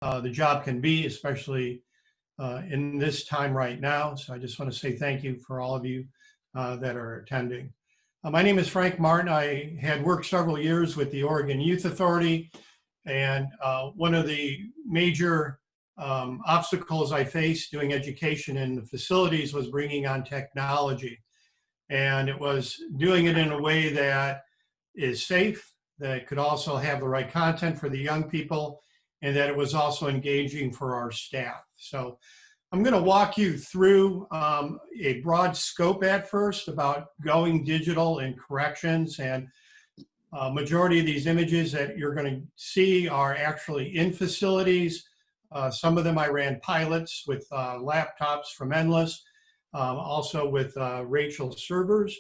the job can be, especially in this time right now. So I just want to say thank you for all of you that are attending. My name is Frank Martin. I had worked several years with the Oregon Youth Authority, and one of the major obstacles I faced doing education in the facilities was bringing on technology. And it was doing it in a way that is safe, that could also have the right content for the young people, and that it was also engaging for our staff. So I'm going to walk you through a broad scope at first about going digital in corrections, and majority of these images that you're going to see are actually in facilities. Some of them I ran pilots with laptops from Endless, also with Rachel servers,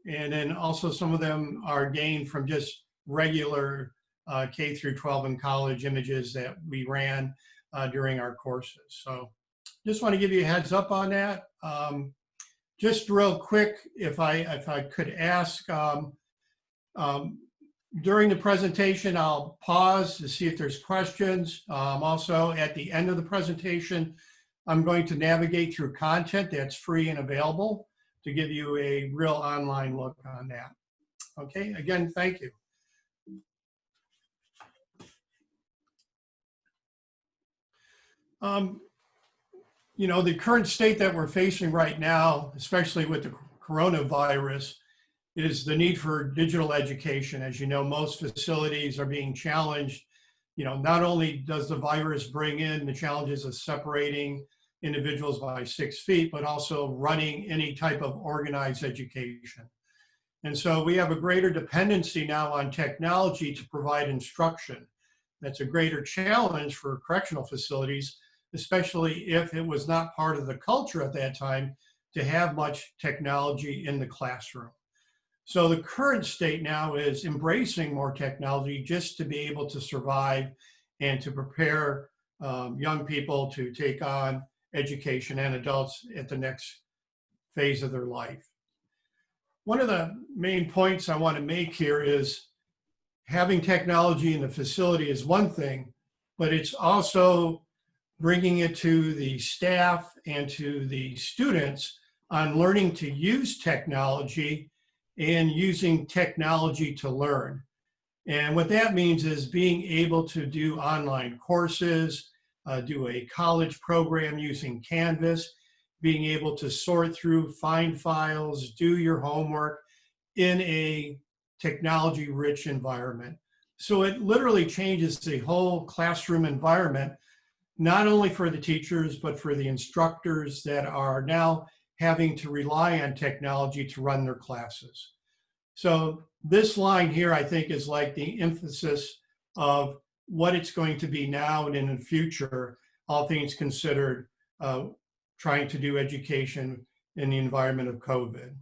and then also some of them are gained from just regular K through 12 and college images that we ran during our courses. So just want to give you a heads up on that. Just real quick, if I could ask, during the presentation, I'll pause to see if there's questions. Also, at the end of the presentation, I'm going to navigate through content that's free and available to give you a real online look on that. Okay, again, thank you. You know, the current state that we're facing right now, especially with the coronavirus, is the need for digital education. As you know, most facilities are being challenged. You know, not only does the virus bring in the challenges of separating individuals by 6 feet, but also running any type of organized education. And so we have a greater dependency now on technology to provide instruction. That's a greater challenge for correctional facilities, especially if it was not part of the culture at that time to have much technology in the classroom. So the current state now is embracing more technology just to be able to survive and to prepare young people to take on education and adults at the next phase of their life. One of the main points I want to make here is having technology in the facility is one thing, but it's also bringing it to the staff and to the students on learning to use technology and using technology to learn. And what that means is being able to do online courses, do a college program using Canvas, being able to sort through, find files, do your homework in a technology-rich environment. So it literally changes the whole classroom environment, not only for the teachers, but for the instructors that are now having to rely on technology to run their classes. So this line here, I think, is like the emphasis of what it's going to be now and in the future, all things considered, trying to do education in the environment of COVID.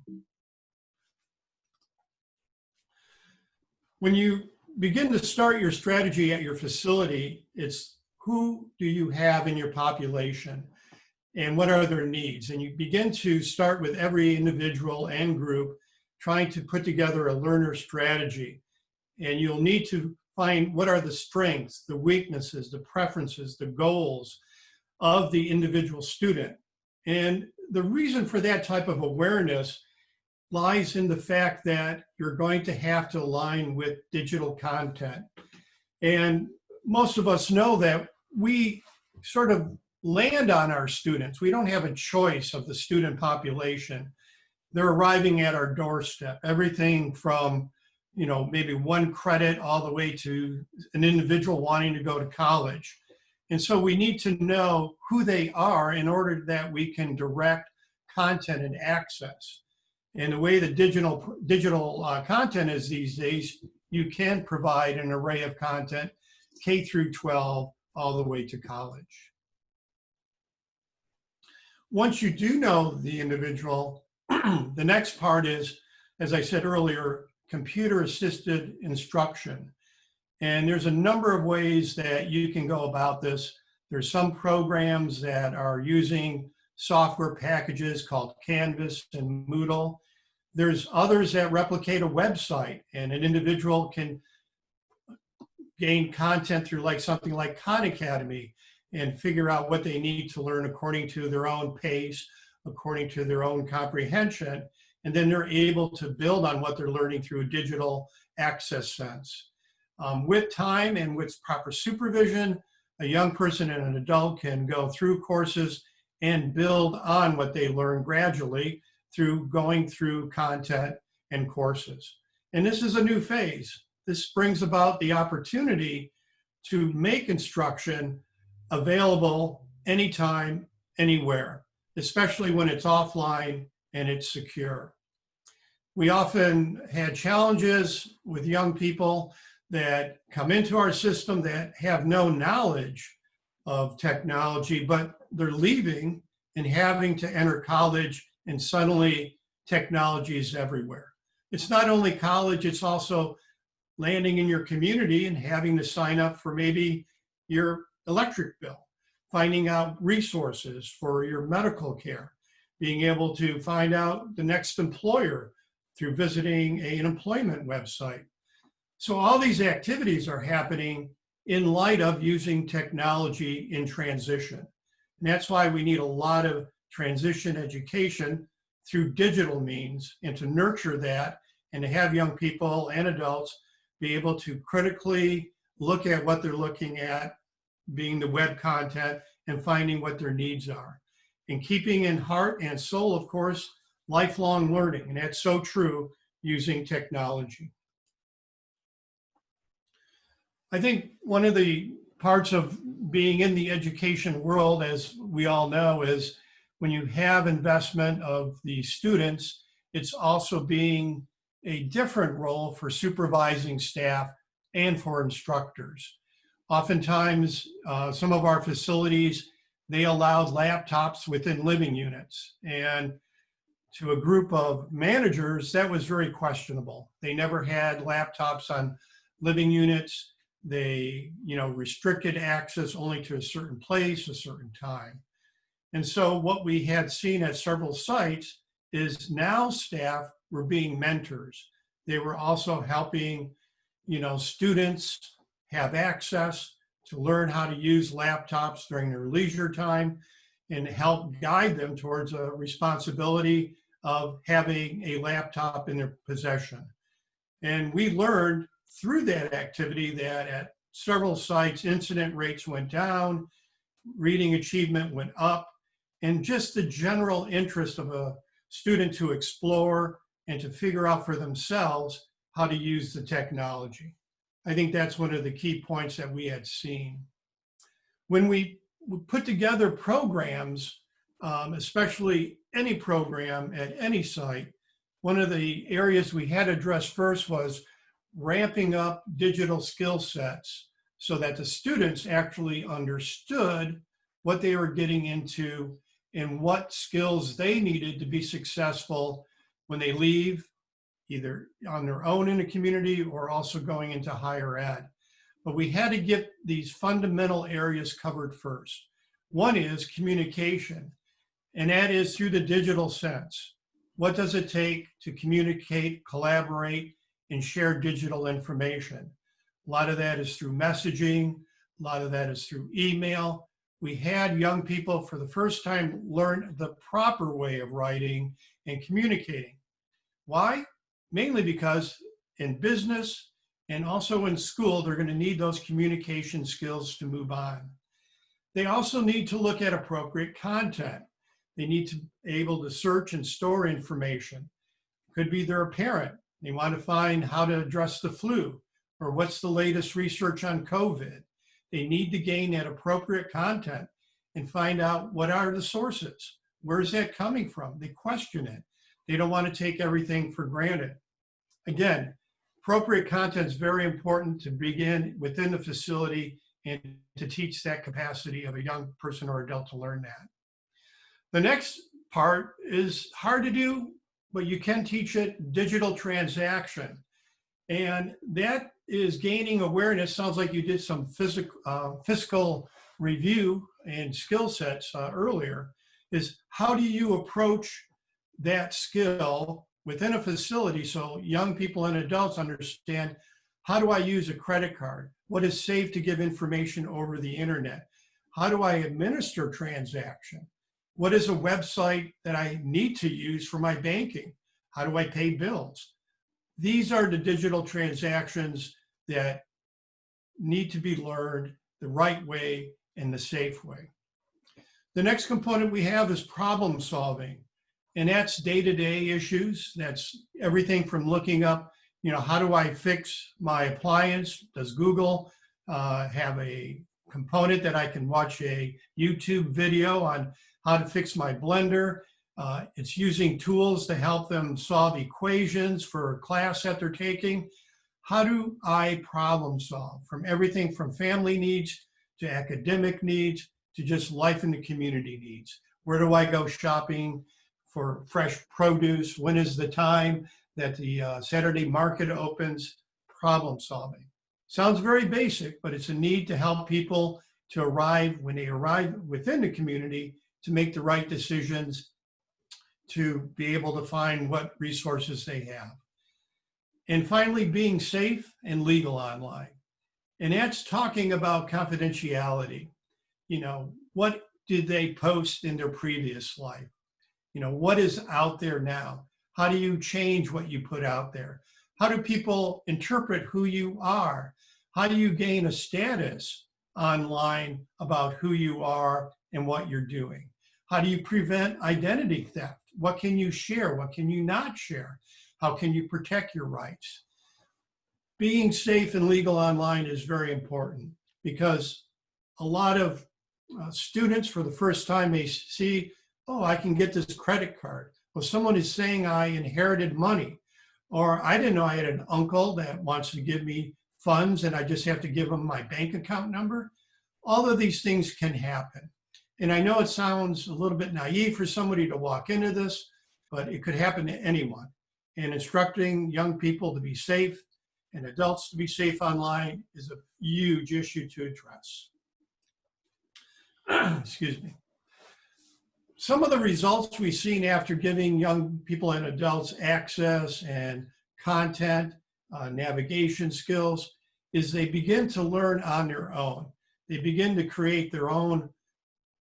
When you begin to start your strategy at your facility, it's who do you have in your population and what are their needs? And you begin to start with every individual and group trying to put together a learner strategy. And you'll need to find what are the strengths, the weaknesses, the preferences, the goals of the individual student. And the reason for that type of awareness lies in the fact that you're going to have to align with digital content. And most of us know that we sort of land on our students. We don't have a choice of the student population. They're arriving at our doorstep, everything from, you know, maybe 1 credit all the way to an individual wanting to go to college. And so we need to know who they are in order that we can direct content and access. And the way the digital content is these days, you can provide an array of content, K through 12, all the way to college. Once you do know the individual, the next part is, as I said earlier, computer-assisted instruction. And there's a number of ways that you can go about this. There's some programs that are using software packages called Canvas and Moodle. There's others that replicate a website, and an individual can gain content through like something like Khan Academy and figure out what they need to learn according to their own pace, according to their own comprehension. And then they're able to build on what they're learning through a digital access sense. With time and with proper supervision, a young person and an adult can go through courses and build on what they learn gradually through going through content and courses. And this is a new phase. This brings about the opportunity to make instruction available anytime, anywhere, especially when it's offline and it's secure. We often had challenges with young people that come into our system that have no knowledge of technology, but they're leaving and having to enter college, and suddenly technology is everywhere. It's not only college, it's also landing in your community and having to sign up for maybe your electric bill, finding out resources for your medical care, being able to find out the next employer through visiting an employment website. So all these activities are happening in light of using technology in transition. And that's why we need a lot of transition education through digital means, and to nurture that and to have young people and adults be able to critically look at what they're looking at, being the web content, and finding what their needs are. And keeping in heart and soul, of course, lifelong learning. And that's so true using technology. I think one of the parts of being in the education world, as we all know, is when you have investment of the students, it's also being a different role for supervising staff and for instructors. Oftentimes, some of our facilities, they allowed laptops within living units. And to a group of managers, that was very questionable. They never had laptops on living units. They, restricted access only to a certain place, a certain time. And so what we had seen at several sites is now staff were being mentors. They were also helping, students have access to learn how to use laptops during their leisure time and help guide them towards a responsibility of having a laptop in their possession. And we learned through that activity that at several sites, incident rates went down, reading achievement went up, and just the general interest of a student to explore and to figure out for themselves how to use the technology. I think that's one of the key points that we had seen. When we put together programs, especially any program at any site, one of the areas we had addressed first was ramping up digital skill sets so that the students actually understood what they were getting into and what skills they needed to be successful when they leave, either on their own in a community or also going into higher ed. But we had to get these fundamental areas covered first. One is communication, and that is through the digital sense. What does it take to communicate, collaborate, and share digital information? A lot of that is through messaging, a lot of that is through email. We had young people for the first time learn the proper way of writing and communicating. Why? Mainly because in business and also in school, they're going to need those communication skills to move on. They also need to look at appropriate content. They need to be able to search and store information. Could be they're a parent. They want to find how to address the flu or what's the latest research on COVID. They need to gain that appropriate content and find out what are the sources. Where is that coming from? They question it. They don't want to take everything for granted. Again, appropriate content is very important to begin within the facility and to teach that capacity of a young person or adult to learn that. The next part is hard to do, but you can teach it, digital transaction. And that is gaining awareness. Sounds like you did some fiscal review and skill sets earlier, is how do you approach that skill within a facility so young people and adults understand How do I use a credit card? What is safe to give information over the internet? How do I administer transaction? What is a website that I need to use for my banking? How do I pay bills? These are the digital transactions that need to be learned the right way and the safe way. The next component we have is problem solving. And that's day-to-day issues. That's everything from looking up, how do I fix my appliance? Does Google have a component that I can watch a YouTube video on how to fix my blender? It's using tools to help them solve equations for a class that they're taking. How do I problem solve from everything from family needs to academic needs to just life in the community needs? Where do I go shopping for fresh produce? When is the time that the Saturday market opens? Problem solving. Sounds very basic, but it's a need to help people to arrive, when they arrive within the community, to make the right decisions, to be able to find what resources they have. And finally, being safe and legal online. And that's talking about confidentiality. What did they post in their previous life? What is out there now? How do you change what you put out there? How do people interpret who you are? How do you gain a status online about who you are and what you're doing? How do you prevent identity theft? What can you share? What can you not share? How can you protect your rights? Being safe and legal online is very important because a lot of students for the first time may see, oh, I can get this credit card. Well, someone is saying I inherited money, or I didn't know I had an uncle that wants to give me funds and I just have to give them my bank account number. All of these things can happen. And I know it sounds a little bit naive for somebody to walk into this, but it could happen to anyone. And instructing young people to be safe and adults to be safe online is a huge issue to address. Excuse me. Some of the results we've seen after giving young people and adults access and content, navigation skills, is they begin to learn on their own. They begin to create their own,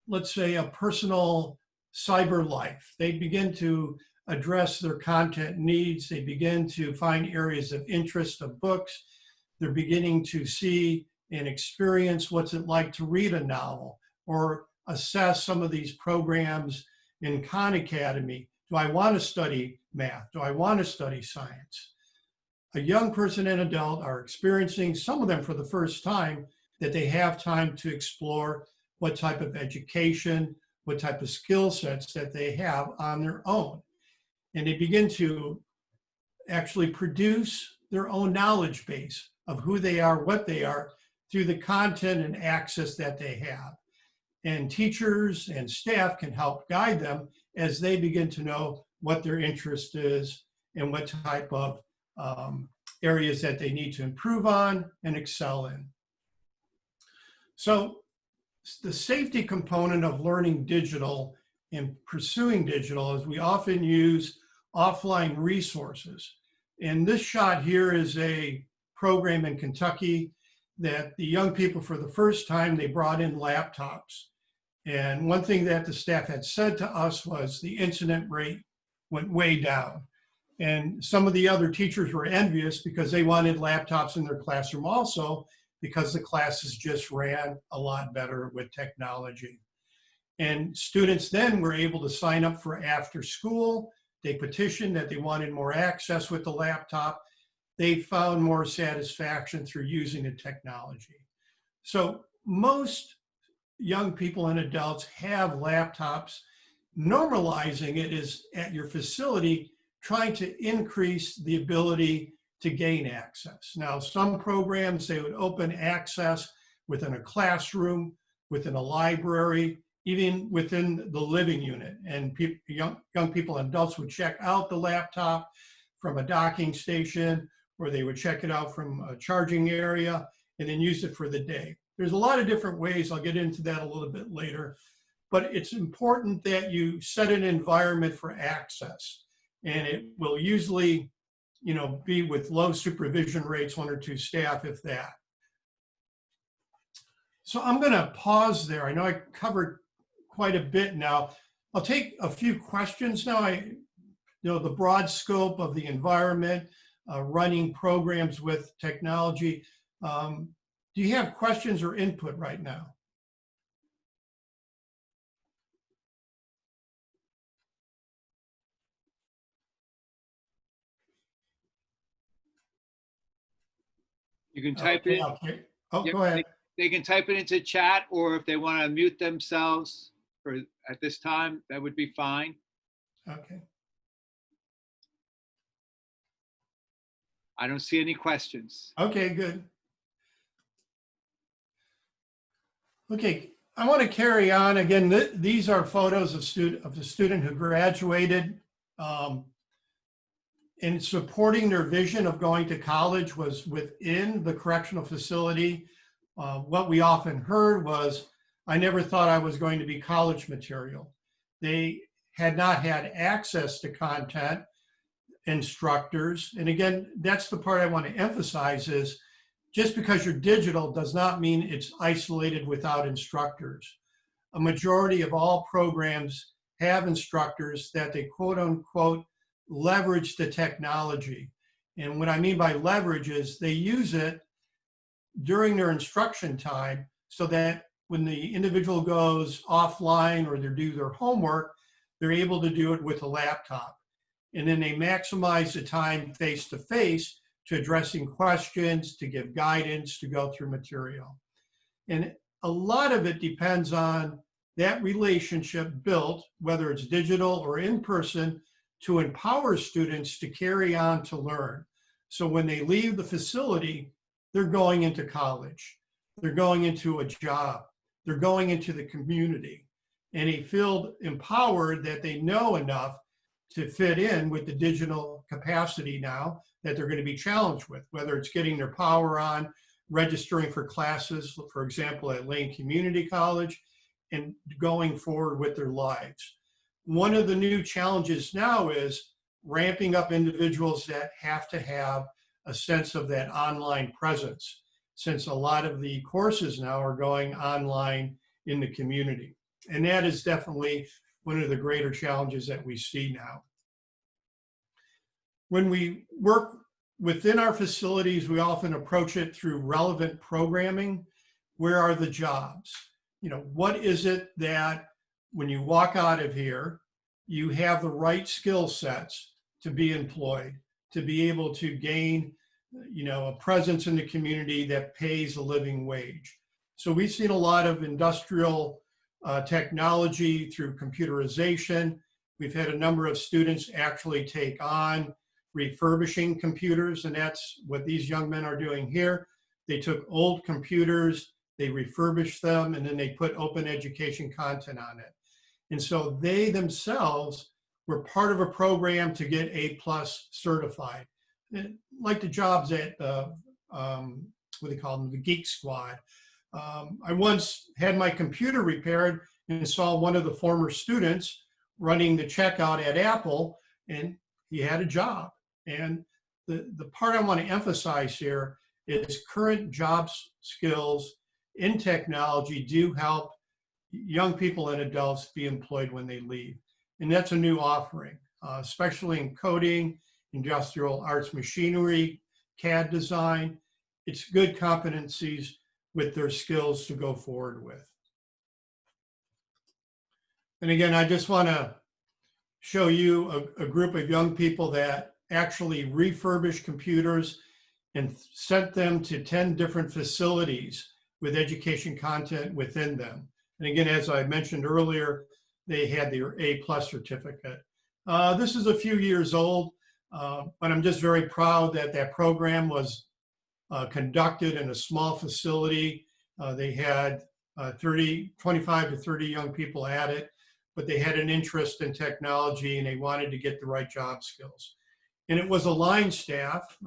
let's say, a personal cyber life. They begin to address their content needs. They begin to find areas of interest of books. They're beginning to see and experience what's it like to read a novel or assess some of these programs in Khan Academy. Do I want to study math? Do I want to study science? A young person and adult are experiencing, some of them for the first time, that they have time to explore what type of education, what type of skill sets that they have on their own. And they begin to actually produce their own knowledge base of who they are, what they are, through the content and access that they have. And teachers and staff can help guide them as they begin to know what their interest is and what type of areas that they need to improve on and excel in. So the safety component of learning digital and pursuing digital is we often use offline resources. And this shot here is a program in Kentucky that the young people, for the first time, they brought in laptops. And one thing that the staff had said to us was the incident rate went way down. And some of the other teachers were envious because they wanted laptops in their classroom also, because the classes just ran a lot better with technology. And students then were able to sign up for after school. They petitioned that they wanted more access with the laptop. They found more satisfaction through using the technology. So most young people and adults have laptops. Normalizing it is at your facility, trying to increase the ability to gain access. Now, some programs, they would open access within a classroom, within a library, even within the living unit. And young people and adults would check out the laptop from a docking station, or they would check it out from a charging area and then use it for the day. There's a lot of different ways. I'll get into that a little bit later. But it's important that you set an environment for access. And it will usually be with low supervision rates, 1 or 2 staff, if that. So I'm going to pause there. I know I covered quite a bit now. I'll take a few questions now. The broad scope of the environment, running programs with technology. Do you have questions or input right now? You can type it. Okay. Oh, Yep, go ahead. They can type it into chat, or if they want to mute themselves at this time, that would be fine. Okay. I don't see any questions. Okay, good. Okay, I want to carry on. Again, these are photos of the student who graduated. In supporting their vision of going to college was within the correctional facility. What we often heard was, I never thought I was going to be college material. They had not had access to content, instructors. And again, that's the part I want to emphasize is just because you're digital does not mean it's isolated without instructors. A majority of all programs have instructors that they quote unquote leverage the technology. And what I mean by leverage is they use it during their instruction time so that when the individual goes offline or they do their homework, they're able to do it with a laptop. And then they maximize the time face-to-face to addressing questions, to give guidance, to go through material. And a lot of it depends on that relationship built, whether it's digital or in person, to empower students to carry on to learn. So when they leave the facility, they're going into college, they're going into a job, they're going into the community, and they feel empowered that they know enough to fit in with the digital capacity now that they're going to be challenged with, whether it's getting their power on, registering for classes, for example, at Lane Community College, and going forward with their lives. One of the new challenges now is ramping up individuals that have to have a sense of that online presence, since a lot of the courses now are going online in the community. And that is definitely one of the greater challenges that we see now. When we work within our facilities, we often approach it through relevant programming. Where are the jobs? What is it that when you walk out of here, you have the right skill sets to be employed, to be able to gain, a presence in the community that pays a living wage. So we've seen a lot of industrial technology through computerization. We've had a number of students actually take on refurbishing computers, and that's what these young men are doing here. They took old computers, they refurbished them, and then they put open education content on it. And so they themselves were part of a program to get A+ certified. Like the jobs at, what they call them, the Geek Squad. I once had my computer repaired and saw one of the former students running the checkout at Apple, and he had a job. And the part I want to emphasize here is current jobs skills in technology do help young people and adults be employed when they leave. And that's a new offering, especially in coding, industrial arts machinery, CAD design. It's good competencies with their skills to go forward with. And again, I just want to show you a group of young people that actually refurbished computers and sent them to 10 different facilities with education content within them. And again, as I mentioned earlier, they had their A+ certificate. This is a few years old, but I'm just very proud that that program was conducted in a small facility. They had 25 to 30 young people at it, but they had an interest in technology and they wanted to get the right job skills. And it was a line staff,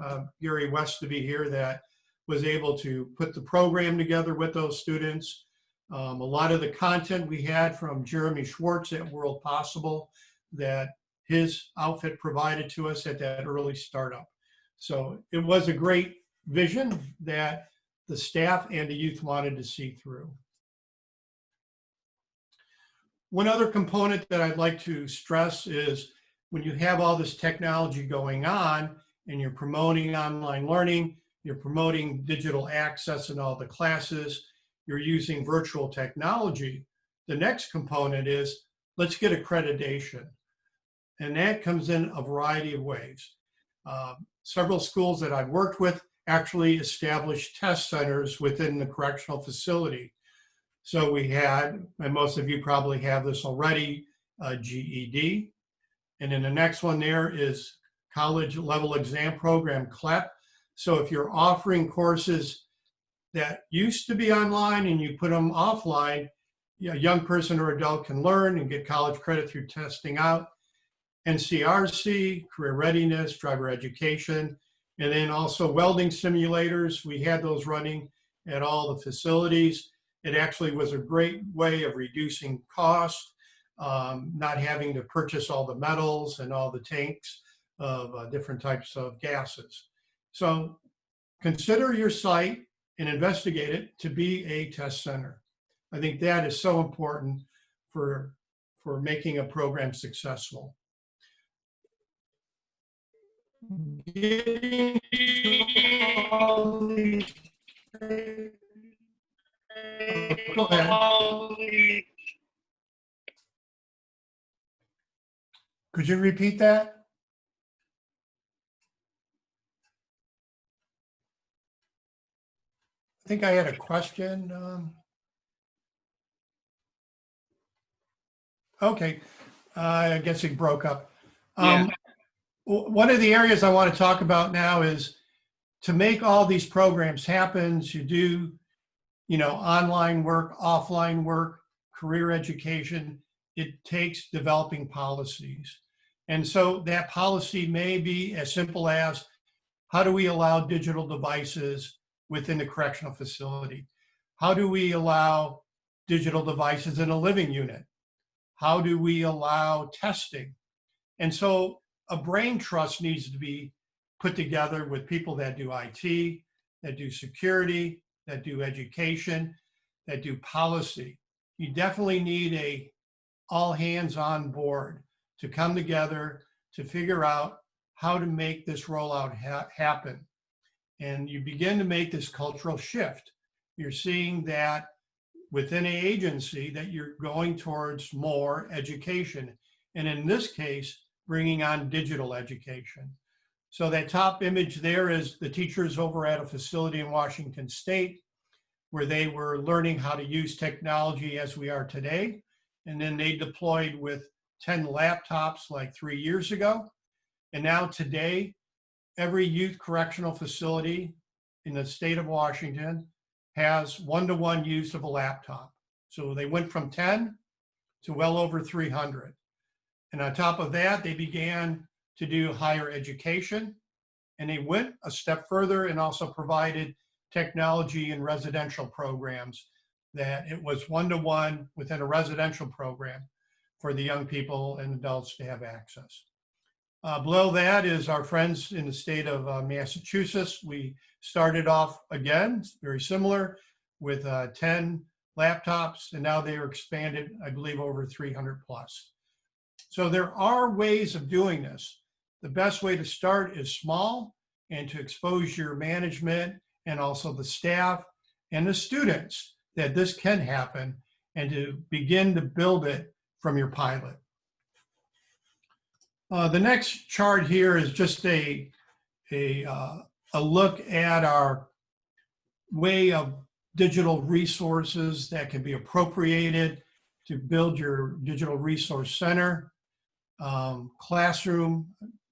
Gary Westby here, that was able to put the program together with those students. A lot of the content we had from Jeremy Schwartz at World Possible that his outfit provided to us at that early startup. So it was a great vision that the staff and the youth wanted to see through. One other component that I'd like to stress is when you have all this technology going on and you're promoting online learning, you're promoting digital access in all the classes, you're using virtual technology, the next component is let's get accreditation. And that comes in a variety of ways. Several schools that I've worked with actually established test centers within the correctional facility. So we had, and most of you probably have this already, GED. And then the next one there is college level exam program, CLEP. So if you're offering courses that used to be online and you put them offline, a young person or adult can learn and get college credit through testing out. NCRC, career readiness, driver education, and then also welding simulators. We had those running at all the facilities. It actually was a great way of reducing cost, not having to purchase all the metals and all the tanks of different types of gases. So consider your site and investigate it to be a test center. I think that is so important for making a program successful. Getting all these, go ahead. Could you repeat that? I think I had a question. Okay, I guess it broke up. Yeah. One of the areas I want to talk about now is to make all these programs happen, to do, online work, offline work, career education, it takes developing policies. And so that policy may be as simple as, how do we allow digital devices within the correctional facility? How do we allow digital devices in a living unit? How do we allow testing? And so a brain trust needs to be put together with people that do IT, that do security, that do education, that do policy. You definitely need a all hands on board to come together to figure out how to make this rollout happen. And you begin to make this cultural shift. You're seeing that within an agency that you're going towards more education. And in this case, bringing on digital education. So that top image there is the teachers over at a facility in Washington State, where they were learning how to use technology as we are today. And then they deployed with 10 laptops like 3 years ago. And now today, every youth correctional facility in the state of Washington has one-to-one use of a laptop. So they went from 10 to well over 300. And on top of that, they began to do higher education, and they went a step further and also provided technology and residential programs, that it was one-to-one within a residential program for the young people and adults to have access. Below that is our friends in the state of Massachusetts. We started off again, very similar, with 10 laptops, and now they are expanded, I believe, over 300 plus. So there are ways of doing this. The best way to start is small, and to expose your management and also the staff and the students that this can happen, and to begin to build it from your pilot. The next chart here is just a look at our way of digital resources that can be appropriated to build your digital resource center. Classroom,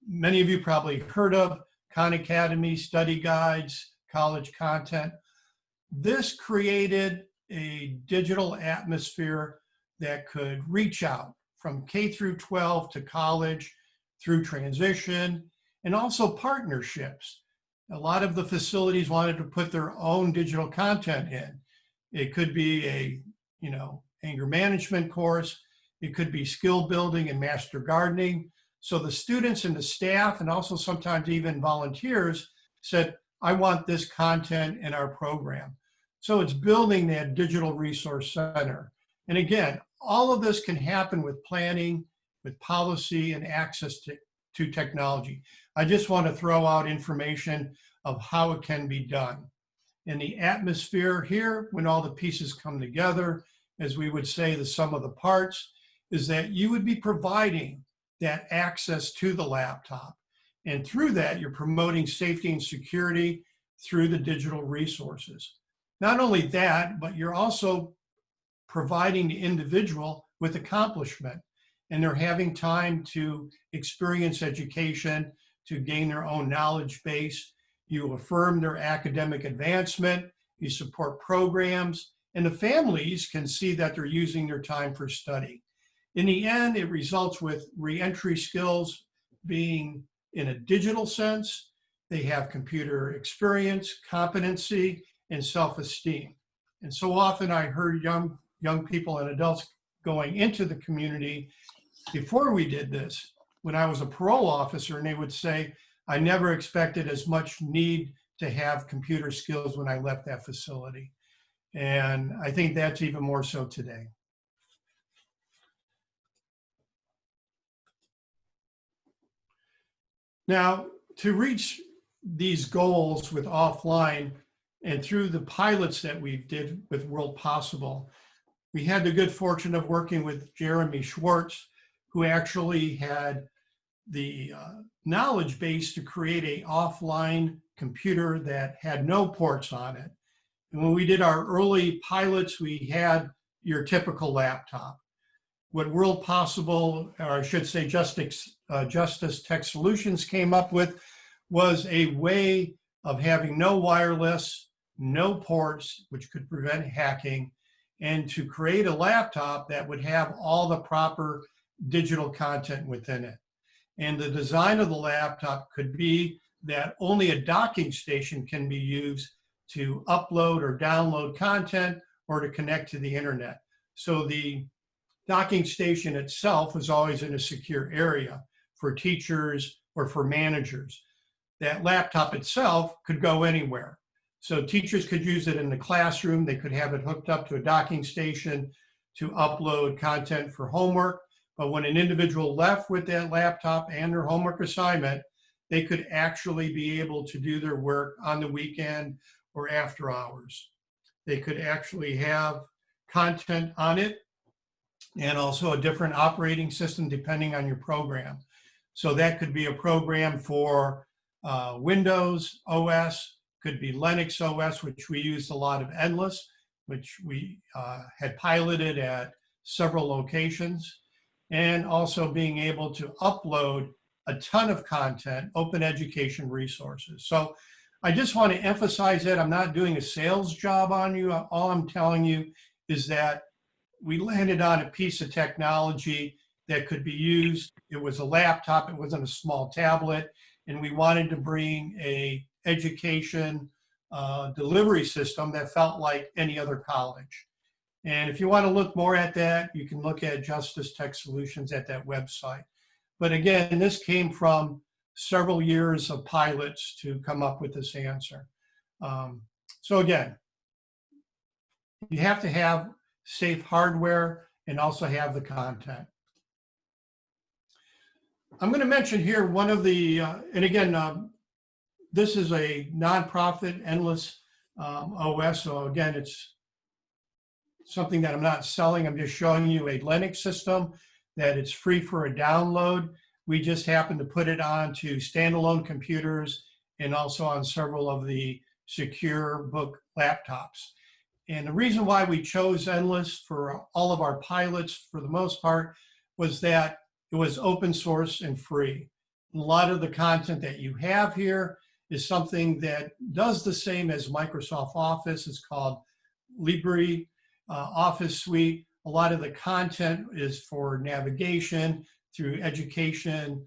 many of you probably heard of Khan Academy, study guides, college content. This created a digital atmosphere that could reach out from K through 12 to college, through transition, and also partnerships. A lot of the facilities wanted to put their own digital content in. It could be a, anger management course. It could be skill building and master gardening. So the students and the staff, and also sometimes even volunteers, said, I want this content in our program. So it's building that digital resource center. And again, all of this can happen with planning, with policy, and access to technology. I just want to throw out information of how it can be done. And the atmosphere here, when all the pieces come together, as we would say, the sum of the parts, is that you would be providing that access to the laptop. And through that, you're promoting safety and security through the digital resources. Not only that, but you're also providing the individual with accomplishment, and they're having time to experience education, to gain their own knowledge base. You affirm their academic advancement, you support programs, and the families can see that they're using their time for study. In the end, it results with reentry skills being in a digital sense. They have computer experience, competency, and self-esteem. And so often I heard young people and adults going into the community before we did this, when I was a parole officer, and they would say, I never expected as much need to have computer skills when I left that facility. And I think that's even more so today. Now, to reach these goals with offline and through the pilots that we did with World Possible, we had the good fortune of working with Jeremy Schwartz, who actually had the knowledge base to create an offline computer that had no ports on it. And when we did our early pilots, we had your typical laptop. What World Possible, or I should say Justice Tech Solutions came up with was a way of having no wireless, no ports, which could prevent hacking, and to create a laptop that would have all the proper digital content within it. And the design of the laptop could be that only a docking station can be used to upload or download content or to connect to the internet. So the docking station itself was always in a secure area for teachers or for managers. That laptop itself could go anywhere. So teachers could use it in the classroom. They could have it hooked up to a docking station to upload content for homework. But when an individual left with that laptop and their homework assignment, they could actually be able to do their work on the weekend or after hours. They could actually have content on it and also a different operating system depending on your program. So that could be a program for Windows OS, could be Linux OS, which we used a lot of Endless, which we had piloted at several locations, and also being able to upload a ton of content, open education resources. So I just want to emphasize that I'm not doing a sales job on you. All I'm telling you is that we landed on a piece of technology that could be used. It was a laptop, it wasn't a small tablet, and we wanted to bring a education delivery system that felt like any other college. And if you want to look more at that, you can look at Justice Tech Solutions at that website. But again, this came from several years of pilots to come up with this answer. So again, you have to have safe hardware and also have the content. I'm going to mention here one of the, and again, this is a nonprofit, Endless OS. So again, it's something that I'm not selling. I'm just showing you a Linux system that it's free for a download. We just happen to put it onto standalone computers and also on several of the secure book laptops. And the reason why we chose Endless for all of our pilots, for the most part, was that it was open source and free. A lot of the content that you have here is something that does the same as Microsoft Office. It's called Libre Office Suite. A lot of the content is for navigation through education,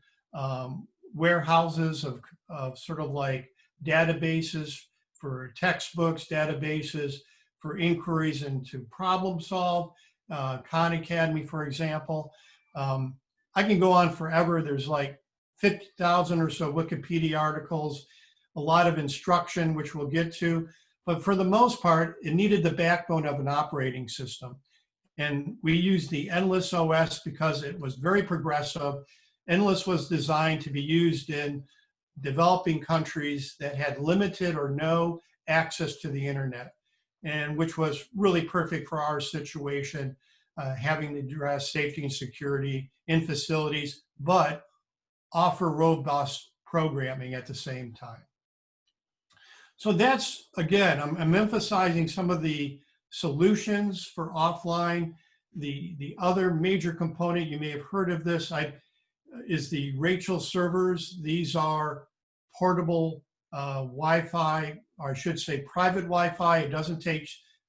warehouses of sort of like databases for textbooks, databases for inquiries into problem solve, Khan Academy, for example. I can go on forever. There's like 50,000 or so Wikipedia articles, a lot of instruction, which we'll get to. But for the most part, it needed the backbone of an operating system. And we used the Endless OS because it was very progressive. Endless was designed to be used in developing countries that had limited or no access to the internet, and which was really perfect for our situation, having to address safety and security in facilities, but offer robust programming at the same time. So that's, again, I'm emphasizing some of the solutions for offline. The other major component, you may have heard of this, is the Rachel servers. These are portable Wi-Fi, or I should say private Wi-Fi. It doesn't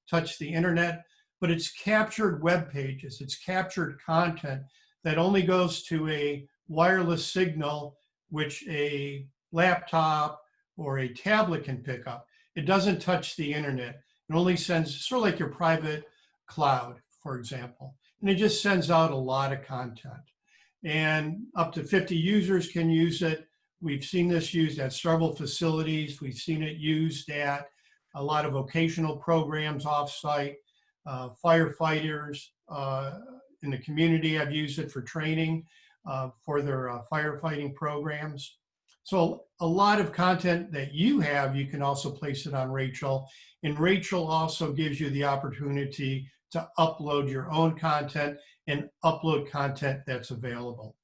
touch the internet, but it's captured web pages. It's captured content that only goes to a wireless signal, which a laptop or a tablet can pick up. It doesn't touch the internet. It only sends, sort of like your private cloud, for example. And it just sends out a lot of content. And up to 50 users can use it. We've seen this used at several facilities. We've seen it used at a lot of vocational programs offsite. Firefighters in the community have used it for training for their firefighting programs. So a lot of content that you have, you can also place it on Rachel. And Rachel also gives you the opportunity to upload your own content and upload content that's available.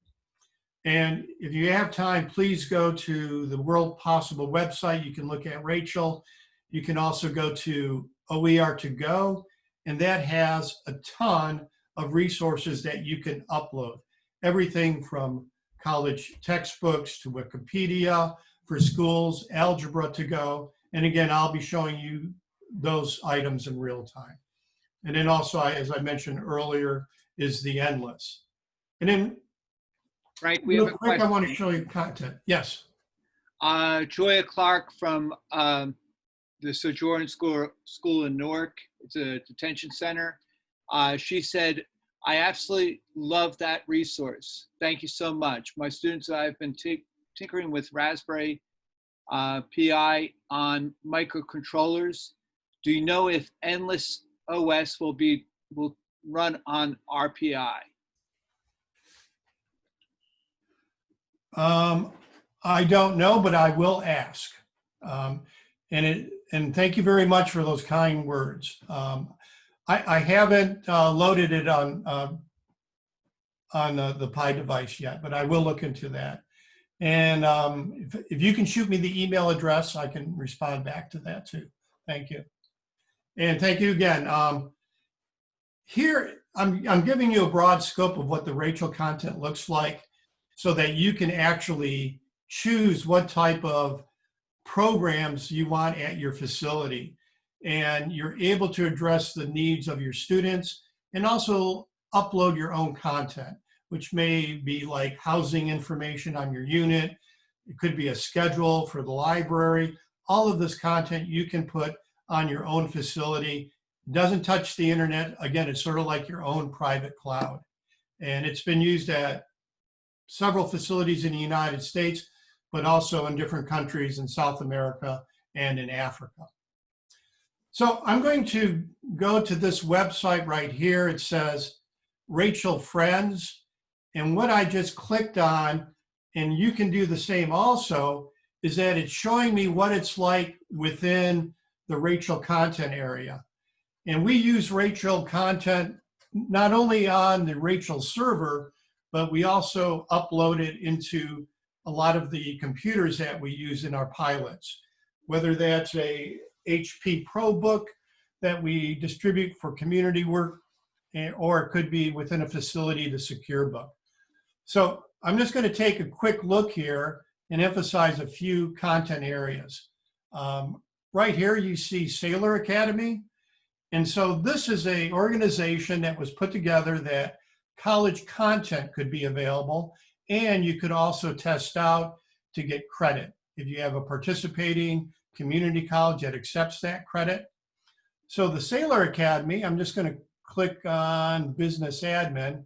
And if you have time, please go to the World Possible website. You can look at Rachel. You can also go to OER2Go, and that has a ton of resources that you can upload. Everything from college textbooks to Wikipedia for schools, Algebra to Go. And again, I'll be showing you those items in real time. And then also, as I mentioned earlier, is the Endless. And then Frank, we have a quick, question. I want to show you content. Yes. Joya Clark from the Sojourn School in Newark. It's a detention center. She said, I absolutely love that resource. Thank you so much. My students and I have been tinkering with Raspberry Pi on microcontrollers. Do you know if Endless OS will run on RPI? I don't know, but I will ask. And thank you very much for those kind words. I haven't loaded it on the Pi device yet, but I will look into that. And if you can shoot me the email address, I can respond back to that too. Thank you. And thank you again. Here, I'm giving you a broad scope of what the Rachel content looks like so that you can actually choose what type of programs you want at your facility. And you're able to address the needs of your students and also upload your own content, which may be like housing information on your unit. It could be a schedule for the library. All of this content you can put on your own facility. It doesn't touch the internet. Again, it's sort of like your own private cloud. And it's been used at several facilities in the United States, but also in different countries in South America and in Africa. So I'm going to go to this website right here. It says Rachel Friends. And what I just clicked on, and you can do the same also, is that it's showing me what it's like within the Rachel content area. And we use Rachel content not only on the Rachel server, but we also upload it into a lot of the computers that we use in our pilots, whether that's a HP ProBook that we distribute for community work, or it could be within a facility, the secure book. So I'm just going to take a quick look here and emphasize a few content areas. Right here, you see Sailor Academy. And so this is an organization that was put together that college content could be available, and you could also test out to get credit if you have a participating community college that accepts that credit. So the Sailor Academy, I'm just going to click on Business Admin.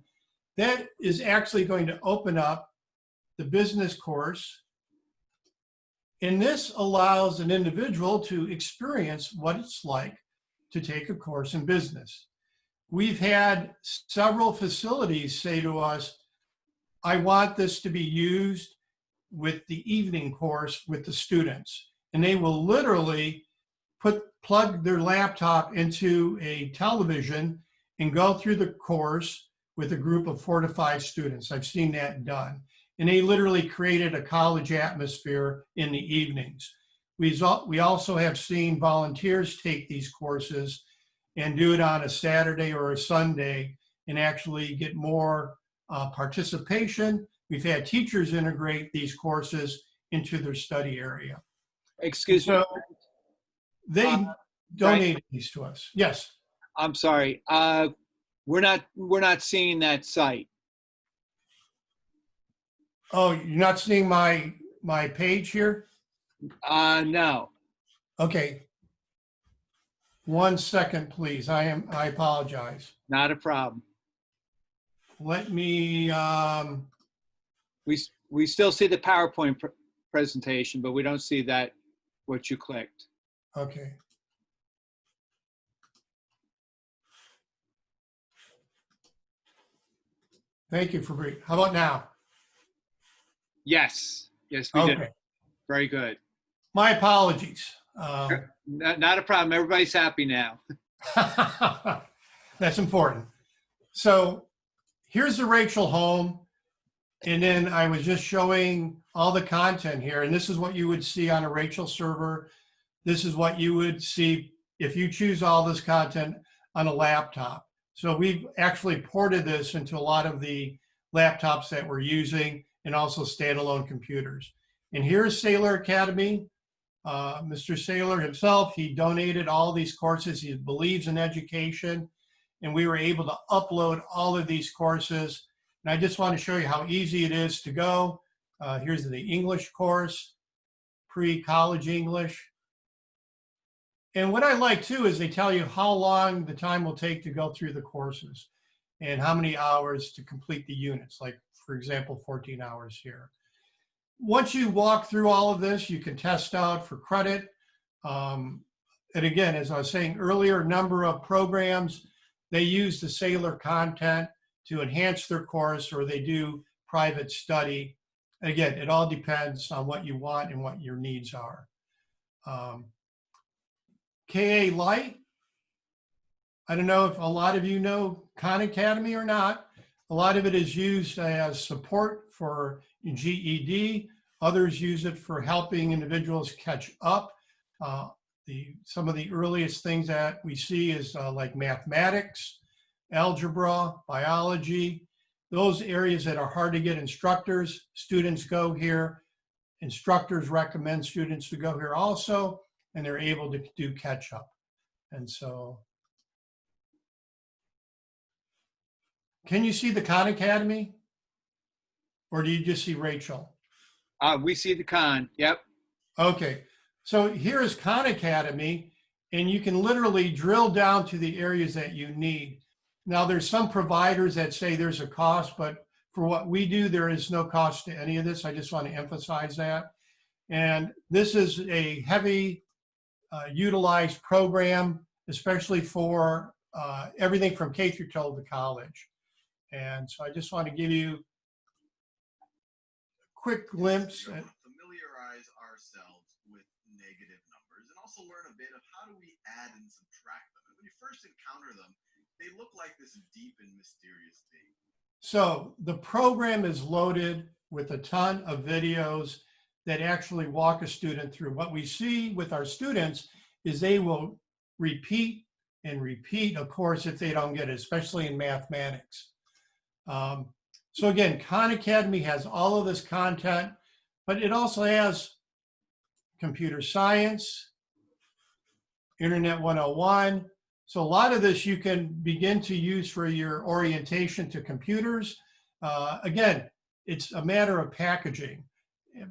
that is actually going to open up the business course. And this allows an individual to experience what it's like to take a course in business. We've had several facilities say to us, I want this to be used with the evening course with the students. And they will literally plug their laptop into a television and go through the course with a group of 4 to 5 students. I've seen that done. And they literally created a college atmosphere in the evenings. We also have seen volunteers take these courses and do it on a Saturday or a Sunday and actually get more participation. We've had teachers integrate these courses into their study area. Excuse me. So they donated these to us. Yes. I'm sorry. We're not seeing that site. Oh, you're not seeing my page here? No. Okay. 1 second, please. I apologize. Not a problem. Let me, We still see the PowerPoint presentation, but we don't see that, what you clicked. okay. Thank you, Fabrice. How about now? Yes. Yes, we did. Okay. Very good. My apologies. Not a problem. Everybody's happy now. That's important. So here's the Rachel home. And then I was just showing all the content here. And this is what you would see on a Rachel server. This is what you would see if you choose all this content on a laptop. So we've actually ported this into a lot of the laptops that we're using and also standalone computers. And here's Saylor Academy. Mr. Saylor himself, he donated all these courses. He believes in education. And we were able to upload all of these courses. And I just want to show you how easy it is to go. Here's the English course, pre-college English. And what I like too is they tell you how long the time will take to go through the courses and how many hours to complete the units, like for example, 14 hours here. Once you walk through all of this, you can test out for credit. And again, as I was saying earlier, a number of programs, they use the Saylor content to enhance their course, or they do private study. Again, it all depends on what you want and what your needs are. KA Lite, I don't know if a lot of you know Khan Academy or not. A lot of it is used as support for GED. Others use it for helping individuals catch up. Some of the earliest things that we see is like mathematics, algebra, biology, those areas that are hard to get instructors. Students go here. Instructors recommend students to go here also, and they're able to do catch up. And so, can you see the Khan Academy? Or do you just see Rachel? We see the Khan, yep. Okay, so here's Khan Academy, and you can literally drill down to the areas that you need. Now, there's some providers that say there's a cost, but for what we do, there is no cost to any of this. I just want to emphasize that. And this is a heavy utilized program, especially for everything from K through 12 to college. And so I just want to give you a quick glimpse. Familiarize ourselves with negative numbers and also learn a bit of how do we add and subtract them. And when you first encounter them, they look like this deep and mysterious thing. So the program is loaded with a ton of videos that actually walk a student through. What we see with our students is they will repeat and repeat a course if they don't get it, especially in mathematics. So again, Khan Academy has all of this content, but it also has computer science, Internet 101. So a lot of this you can begin to use for your orientation to computers. Again, it's a matter of packaging.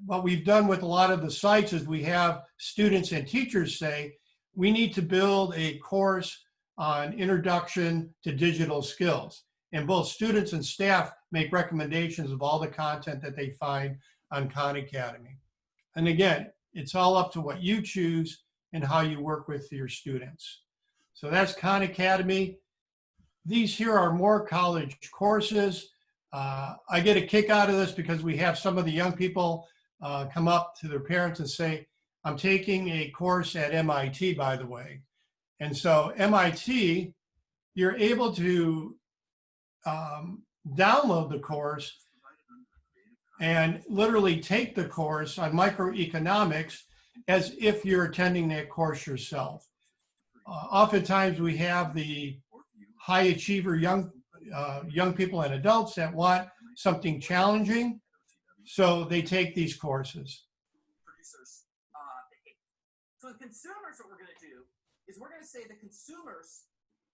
What we've done with a lot of the sites is we have students and teachers say, we need to build a course on introduction to digital skills. And both students and staff make recommendations of all the content that they find on Khan Academy. And again, it's all up to what you choose and how you work with your students. So that's Khan Academy. These here are more college courses. I get a kick out of this because we have some of the young people come up to their parents and say, I'm taking a course at MIT, by the way. And so MIT, you're able to download the course and literally take the course on microeconomics as if you're attending that course yourself. Oftentimes we have the high achiever young people and adults that want something challenging, so they take these courses. So the consumers, what we're going to do is we're going to say the consumers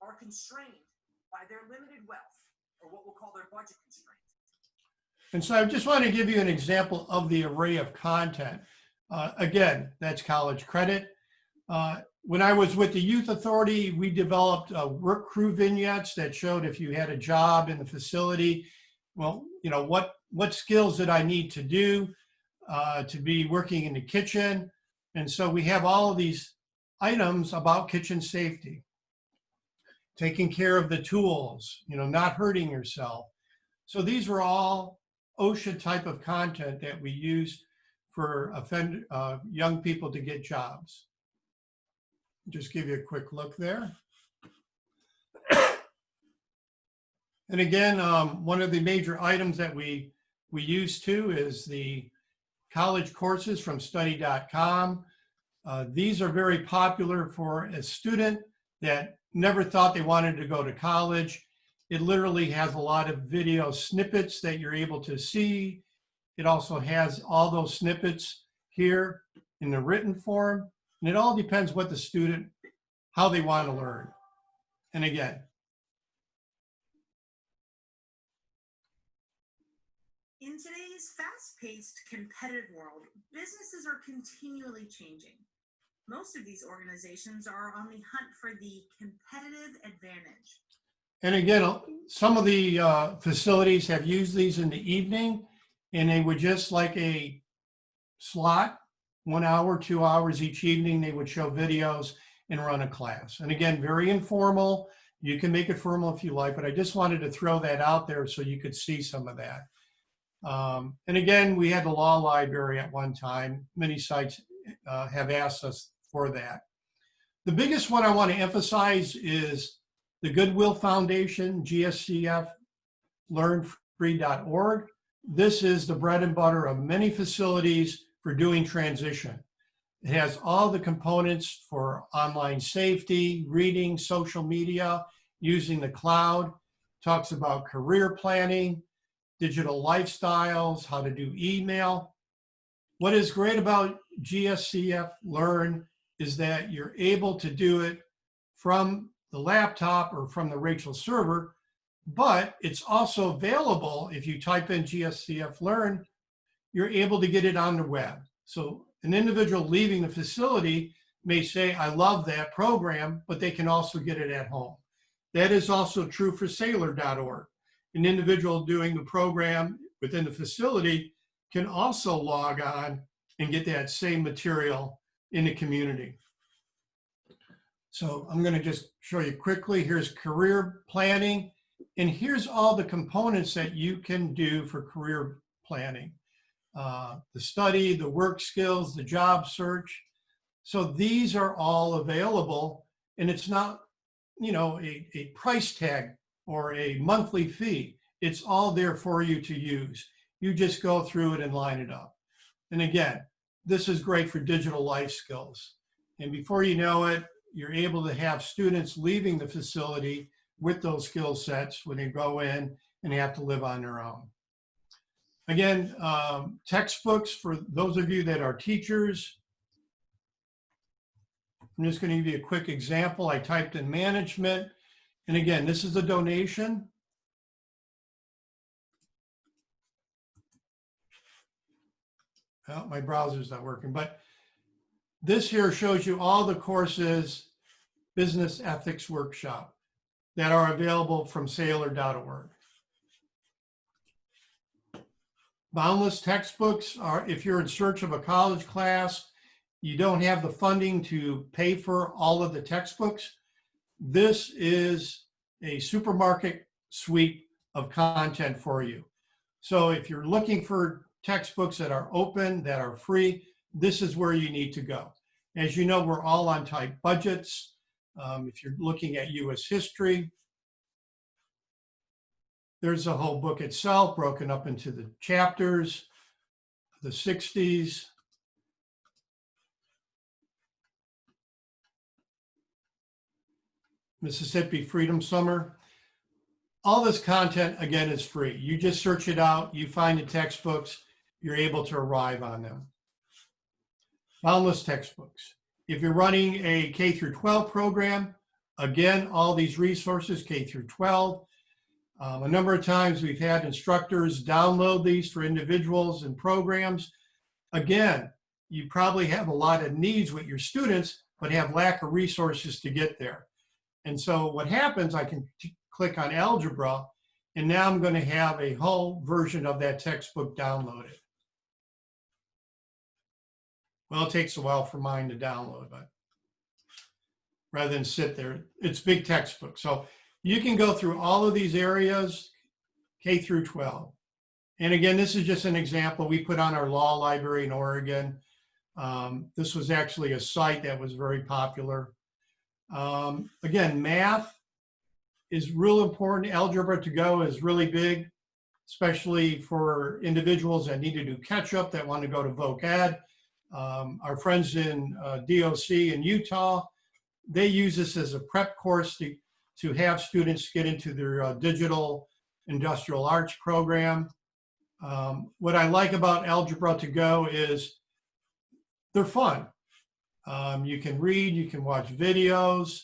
are constrained by their limited wealth, or what we'll call their budget constraints. And so I just want to give you an example of the array of content. Again, that's college credit. When I was with the Youth Authority, we developed work crew vignettes that showed if you had a job in the facility, well, you know, what skills did I need to do to be working in the kitchen? And so we have all of these items about kitchen safety, taking care of the tools, you know, not hurting yourself. So these are all OSHA type of content that we use for young people to get jobs. Just give you a quick look there. And again, one of the major items that we use too is the college courses from study.com. These are very popular for a student that never thought they wanted to go to college. It literally has a lot of video snippets that you're able to see. It also has all those snippets here in the written form. And it all depends what the student, how they want to learn. And again, in today's fast-paced, competitive world, businesses are continually changing. Most of these organizations are on the hunt for the competitive advantage. and again, some of the facilities have used these in the evening, and they would just like a slot, 1 hour, 2 hours each evening, they would show videos and run a class. And again, very informal. You can make it formal if you like, but I just wanted to throw that out there so you could see some of that. And again, we had the law library at one time. Many sites have asked us for that. The biggest one I want to emphasize is the Goodwill Foundation, GSCF, learnfree.org. This is the bread and butter of many facilities for doing transition. It has all the components for online safety, reading, social media, using the cloud, talks about career planning, digital lifestyles, how to do email. What is great about GSCF Learn is that you're able to do it from the laptop or from the Rachel server, but it's also available if you type in GSCF Learn, you're able to get it on the web. So an individual leaving the facility may say, I love that program, but they can also get it at home. That is also true for Sailor.org. An individual doing the program within the facility can also log on and get that same material in the community. So I'm going to just show you quickly. Here's career planning, and here's all the components that you can do for career planning. The study, the work skills, the job search. So these are all available, and it's not, you know, a price tag or a monthly fee. It's all there for you to use. You just go through it and line it up. And again, this is great for digital life skills. And before you know it, you're able to have students leaving the facility with those skill sets when they go in and have to live on their own. Again, textbooks for those of you that are teachers. I'm just going to give you a quick example. I typed in management. And again, this is a donation. Oh, my browser's not working, but this here shows you all the courses, business ethics workshop. that are available from Saylor.org. Boundless Textbooks are, if you're in search of a college class, you don't have the funding to pay for all of the textbooks, this is a supermarket sweep of content for you. So if you're looking for textbooks that are open, that are free, this is where you need to go. As you know, we're all on tight budgets. If you're looking at US history, there's the whole book itself broken up into the chapters, the 60s. Mississippi Freedom Summer. All this content, again, is free. You just search it out, you find the textbooks, you're able to arrive on them. Boundless Textbooks. If you're running a K through 12 program, again, all these resources, K through 12. A number of times we've had instructors download these for individuals and programs. Again, you probably have a lot of needs with your students, but have lack of resources to get there. And so what happens, I can click on algebra, and now I'm going to have a whole version of that textbook downloaded. Well, it takes a while for mine to download, but rather than sit there, it's big textbook. So you can go through all of these areas, K through 12. And again, this is just an example we put on our law library in Oregon. This was actually a site that was very popular. Again, math is real important. Algebra to go is really big, especially for individuals that need to do catch up, that want to go to voc ed. Our friends in DOC in Utah, they use this as a prep course to have students get into their digital industrial arts program. What I like about Algebra to Go is they're fun. You can read, you can watch videos.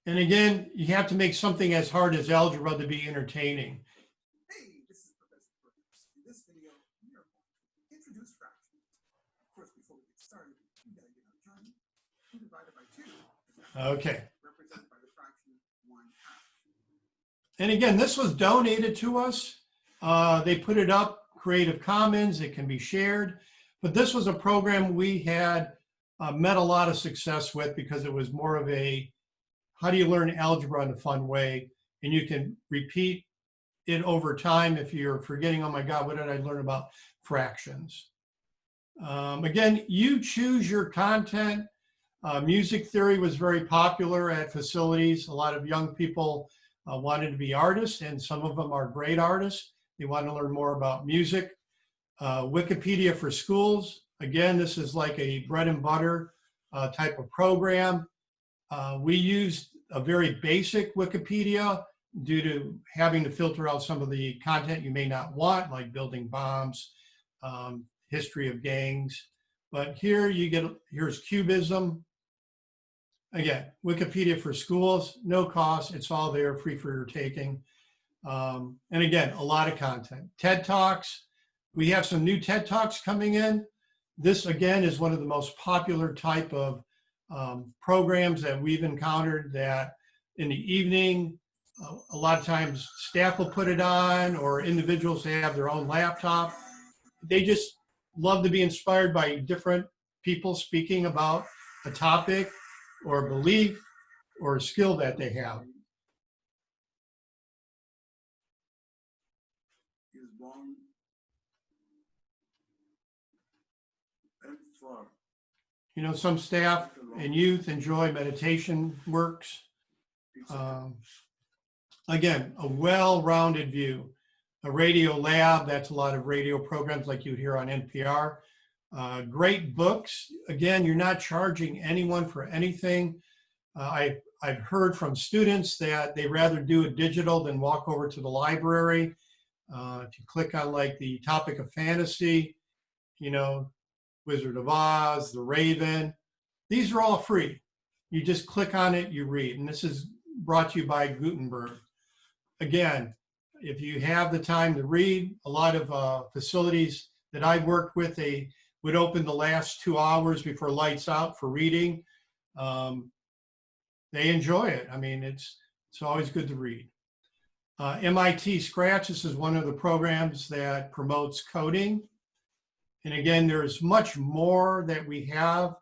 And again, you have to make something as hard as algebra to be entertaining. Hey, this is Professor Perkins. In this video, we are going to introduce fractions. Of course, before we get started, we gotta get our journey. 2 divided by 2 is Okay. represented by the fraction 1/2. And again, this was donated to us. They put it up, Creative Commons, it can be shared. But this was a program we had met a lot of success with because it was more of a, how do you learn algebra in a fun way? And you can repeat it over time if you're forgetting, oh my God, what did I learn about fractions? Again, you choose your content. Music theory was very popular at facilities. A lot of young people wanted to be artists, and some of them are great artists. They want to learn more about music. Wikipedia for schools. Again, this is like a bread and butter type of program. We used a very basic Wikipedia due to having to filter out some of the content you may not want, like building bombs, history of gangs. But here you get, here's Cubism. Again, Wikipedia for schools, no cost, it's all there, free for your taking. And again, a lot of content. TED Talks, we have some new TED Talks coming in. This again is one of the most popular type of programs that we've encountered, that in the evening, a lot of times staff will put it on, or individuals have their own laptop. They just love to be inspired by different people speaking about a topic or belief or a skill that they have. He was born and for You know, some staff and youth enjoy meditation works. Again, a well-rounded view. A radio lab, that's a lot of radio programs like you'd hear on NPR. Great books. Again, you're not charging anyone for anything. I've heard from students that they rather do it digital than walk over to the library. If you click on like the topic of fantasy, you know, Wizard of Oz, The Raven, these are all free. You just click on it, you read. And this is brought to you by Gutenberg. Again, if you have the time to read, a lot of facilities that I've worked with, they would open the last 2 hours before lights out for reading. They enjoy it. I mean, it's always good to read. MIT Scratch, this is one of the programs that promotes coding. And again, there's much more that we have.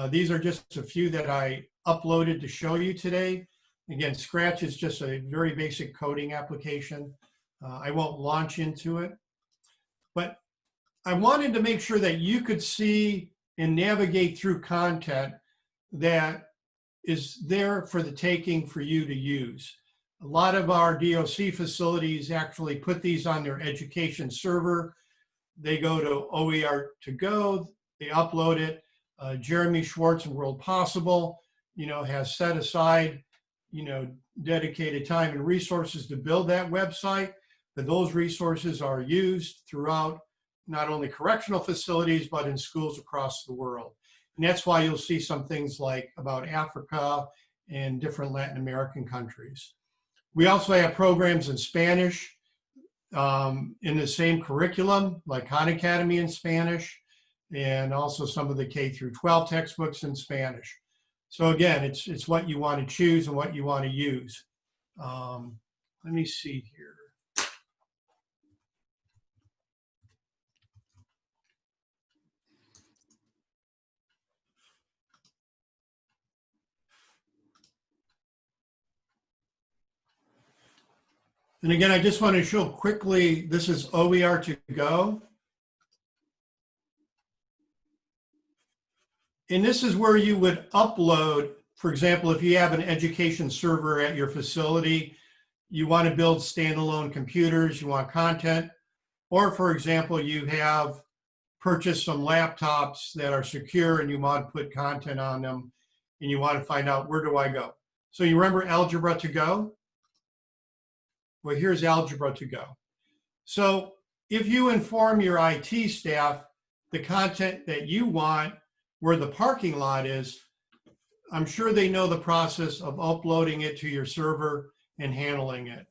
These are just a few that I uploaded to show you today. Again, Scratch is just a very basic coding application. I won't launch into it, but I wanted to make sure that you could see and navigate through content that is there for the taking for you to use. A lot of our DOC facilities actually put these on their education server. They go to OER to go, they upload it. Jeremy Schwartz and World Possible, has set aside, dedicated time and resources to build that website. But those resources are used throughout not only correctional facilities, but in schools across the world. And that's why you'll see some things like about Africa and different Latin American countries. We also have programs in Spanish in the same curriculum, like Khan Academy in Spanish, and also some of the K through 12 textbooks in Spanish. So again, it's what you want to choose and what you want to use. Let me see here. And again, I just want to show quickly, this is OER to go. And this is where you would upload, for example, if you have an education server at your facility, you want to build standalone computers, you want content, or for example, you have purchased some laptops that are secure and you want to put content on them and you want to find out, where do I go? So you remember Algebra to Go? Well, here's Algebra to Go. So if you inform your IT staff the content that you want, where the parking lot is, I'm sure they know the process of uploading it to your server and handling it.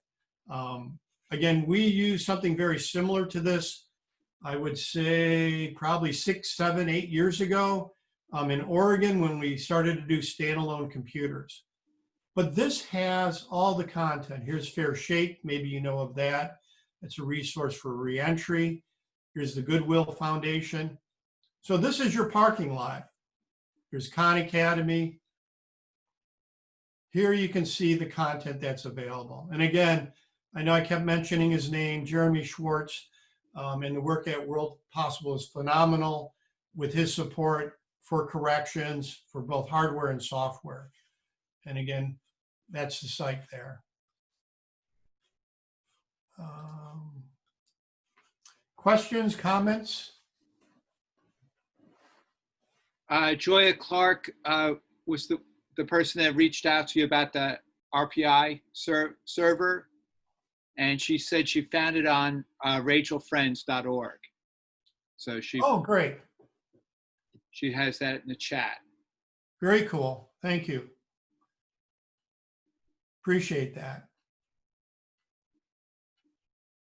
Again, we use something very similar to this, I would say probably 6, 7, 8 years ago in Oregon when we started to do standalone computers. But this has all the content. Here's Fair Shake, maybe you know of that. It's a resource for reentry. Here's the Goodwill Foundation. So this is your parking lot. Here's Khan Academy. Here you can see the content that's available. And again, I know I kept mentioning his name, Jeremy Schwartz, and the work at World Possible is phenomenal with his support for corrections for both hardware and software. And again, that's the site there. Questions, comments? Joya Clark was the person that reached out to you about the RPI server, and she said she found it on rachelfriends.org. So Oh, great. She has that in the chat. Very cool. Thank you. Appreciate that.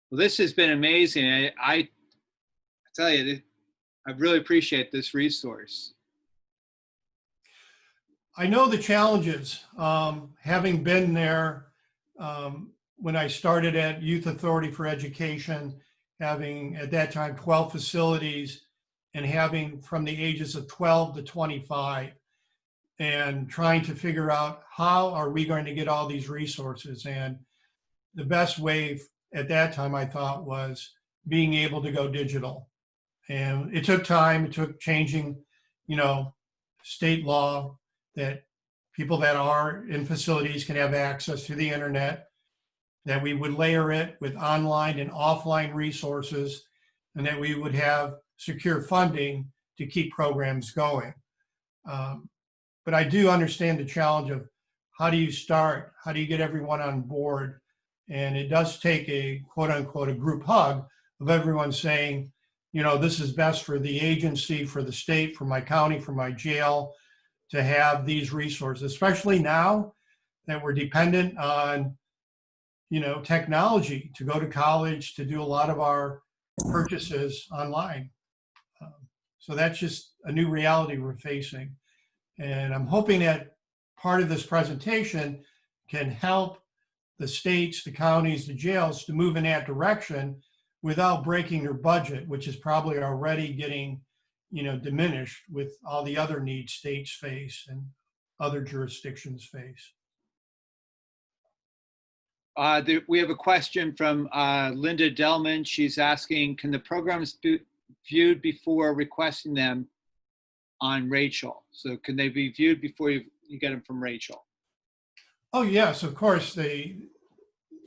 Well, this has been amazing. I tell you, I really appreciate this resource. I know the challenges, having been there when I started at Youth Authority for Education, having at that time 12 facilities and having from the ages of 12 to 25 and trying to figure out how are we going to get all these resources. And the best way at that time I thought was being able to go digital. And it took time, it took changing, state law that people that are in facilities can have access to the internet, that we would layer it with online and offline resources, and that we would have secure funding to keep programs going. But I do understand the challenge of how do you start? How do you get everyone on board? And it does take a quote unquote, a group hug of everyone saying, this is best for the agency, for the state, for my county, for my jail, to have these resources, especially now that we're dependent on, technology to go to college, to do a lot of our purchases online. So that's just a new reality we're facing. And I'm hoping that part of this presentation can help the states, the counties, the jails to move in that direction without breaking their budget, which is probably already getting, diminished with all the other needs states face and other jurisdictions face. We have a question from Linda Delman. She's asking, can the programs be viewed before requesting them on Rachel? So can they be viewed before you get them from Rachel? Oh, yes, of course. The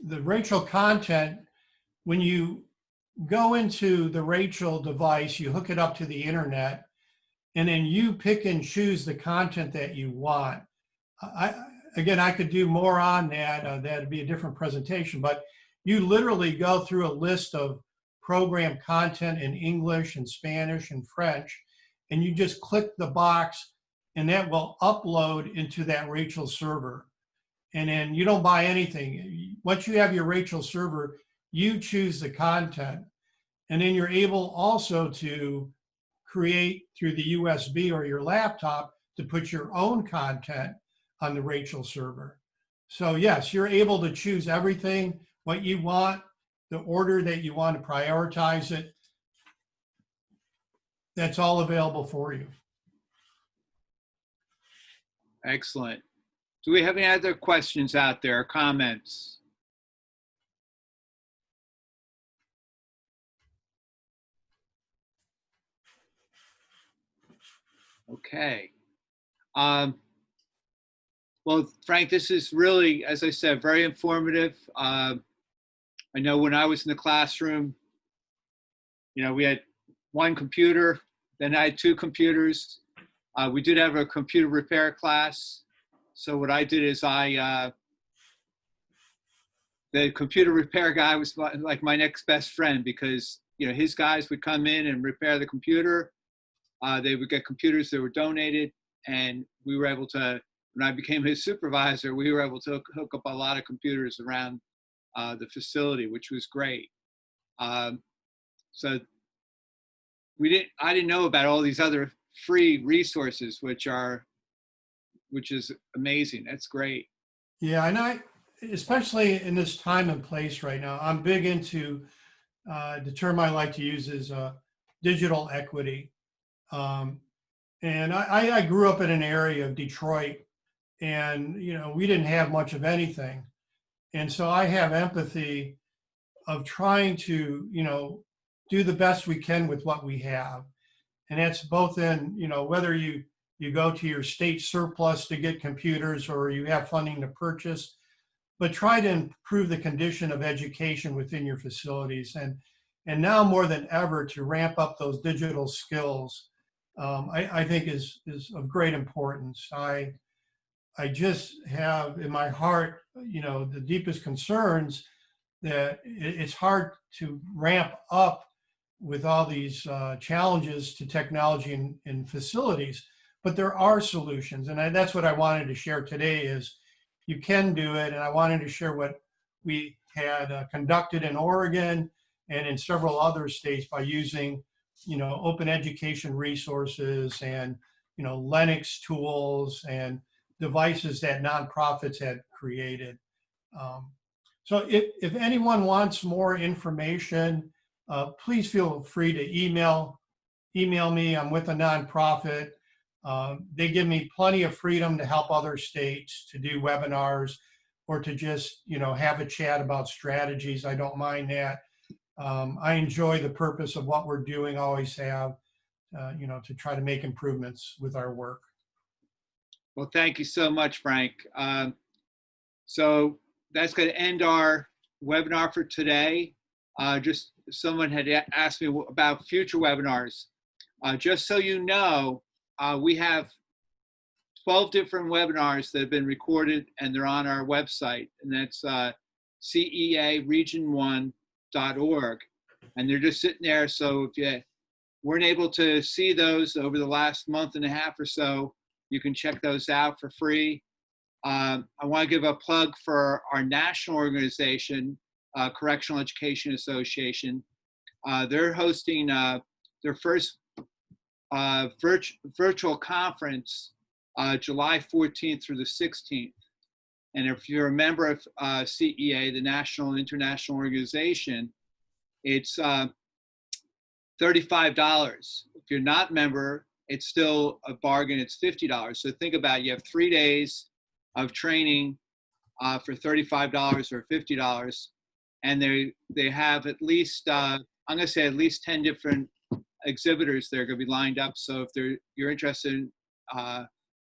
Rachel content, when you go into the Rachel device, you hook it up to the internet, and then you pick and choose the content that you want. I could do more on that. That'd be a different presentation, but you literally go through a list of program content in English and Spanish and French, and you just click the box, and that will upload into that Rachel server. And then you don't buy anything. Once you have your Rachel server, you choose the content, and then you're able also to create through the USB or your laptop to put your own content on the Rachel server. So yes, you're able to choose everything, what you want, the order that you want to prioritize it. That's all available for you. Excellent. Do we have any other questions out there or comments? Okay. Well, Frank, this is really, as I said, very informative. I know when I was in the classroom, we had one computer, then I had two computers. We did have a computer repair class. So what I did is the computer repair guy was like my next best friend, because his guys would come in and repair the computer. They would get computers that were donated, and we were able to, when I became his supervisor, we were able to hook up a lot of computers around the facility, which was great. So I didn't know about all these other free resources, which is amazing. That's great. Yeah, and especially in this time and place right now, I'm big into the term I like to use is digital equity. And I grew up in an area of Detroit, and we didn't have much of anything. And so I have empathy of trying to, do the best we can with what we have. And that's both in, whether you go to your state surplus to get computers or you have funding to purchase, but try to improve the condition of education within your facilities. And now more than ever, to ramp up those digital skills, I think is of great importance. I just have in my heart, the deepest concerns that it's hard to ramp up with all these challenges to technology in facilities, but there are solutions. And that's what I wanted to share today is you can do it. And I wanted to share what we had conducted in Oregon and in several other states by using, open education resources and, Linux tools and devices that nonprofits had created. So if anyone wants more information, please feel free to email me. I'm with a nonprofit. They give me plenty of freedom to help other states to do webinars or to just, have a chat about strategies. I don't mind that. I enjoy the purpose of what we're doing, always have, to try to make improvements with our work. Well, thank you so much, Frank. So that's going to end our webinar for today. Just someone had asked me about future webinars. Just so you know, we have 12 different webinars that have been recorded and they're on our website, and that's cearegion1.org. And they're just sitting there. So if you weren't able to see those over the last month and a half or so, you can check those out for free. I want to give a plug for our national organization, Correctional Education Association. They're hosting their first virtual conference July 14th through the 16th. And if you're a member of CEA, the National and International Organization, it's $35. If you're not a member, it's still a bargain. It's $50. So think about it. You have 3 days of training for $35 or $50. And they have at least, I'm going to say at least 10 different exhibitors that are going to be lined up. So if you're interested in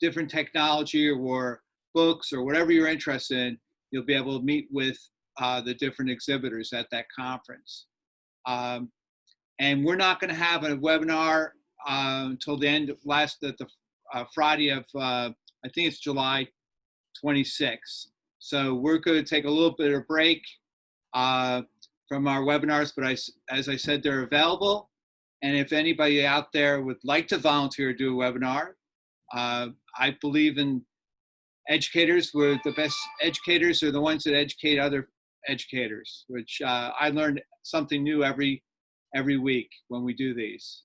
different technology or books or whatever you're interested in, you'll be able to meet with the different exhibitors at that conference. And we're not going to have a webinar until the end of the Friday of, I think it's July 26th. So we're going to take a little bit of a break from our webinars, but as I said, they're available. And if anybody out there would like to volunteer to do a webinar, I believe in educators. The best educators are the ones that educate other educators, which I learned something new every week when we do these.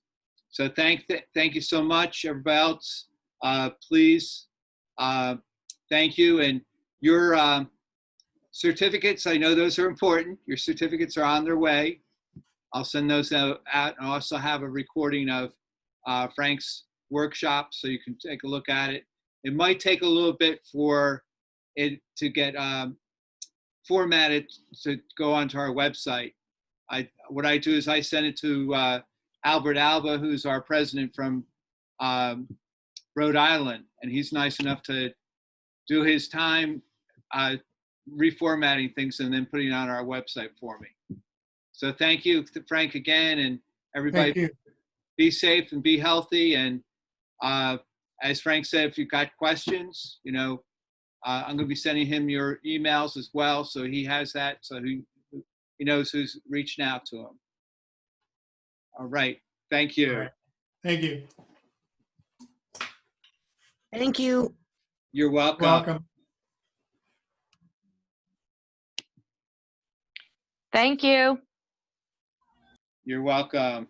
So thank you so much, everybody else. Please, thank you. And your certificates, I know those are important. Your certificates are on their way. I'll send those out. I also have a recording of Frank's workshop, so you can take a look at it. It might take a little bit for it to get formatted to go onto our website. What I do is I send it to Albert Alba, who's our president from Rhode Island, and he's nice enough to do his time reformatting things and then putting it on our website for me. So thank you, Frank, again, and everybody. Thank you. Be safe and be healthy. And as Frank said, if you've got questions, I'm going to be sending him your emails as well, so he has that, so he knows who's reaching out to him. All right. Thank you. All right. Thank you. Thank you. You're welcome. Welcome. Thank you. You're welcome.